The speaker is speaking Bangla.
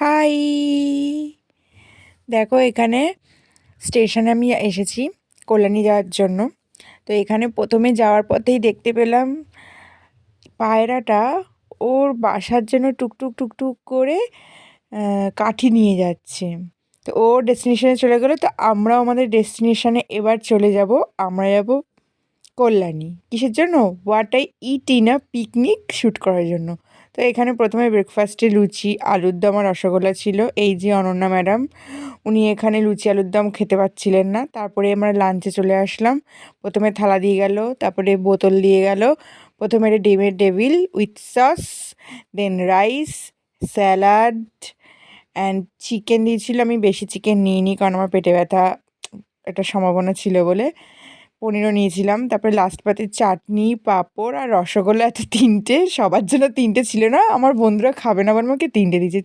হাই! দেখো এখানে স্টেশনে আমি এসেছি কল্যাণী যাওয়ার জন্য। তো এখানে প্রথমে যাওয়ার পথেই দেখতে পেলাম পায়রাটা ওর বাসার জন্য টুকটুক টুকটুক করে কাঠি নিয়ে যাচ্ছে। তো ও ডেস্টিনেশনে চলে গেলো, তো আমরাও আমাদের ডেস্টিনেশনে এবার চলে যাব। আমরা যাব কল্যাণী। কিসের জন্য? What I it in a picnic shoot করার জন্য। তো এখানে প্রথমে ব্রেকফাস্টে লুচি, আলুর দম আর রসগোল্লা ছিল। এই যে অনন্যা ম্যাডাম, উনি এখানে লুচি আলুর দম খেতে পারছিলেন না। তারপরে আমরা লাঞ্চে চলে আসলাম। প্রথমে থালা দিয়ে গেল, তারপরে বোতল দিয়ে গেল। প্রথমে একটা ডিমের table with sauce, then rice, salad and chicken দিয়েছিল। আমি বেশি চিকেন নিইনি, কারণ আমার পেটে ব্যথা একটা সম্ভাবনা ছিল বলে। পনিরও নিয়েছিলাম। তারপরে লাস্ট পাতে চাটনি, পাঁপড় আর রসগোল্লা, এত তিনটে। সবার জন্য তিনটে ছিল না, আমার বন্ধুরা খাবে না বলে আমাকে তিনটে দিয়েছে।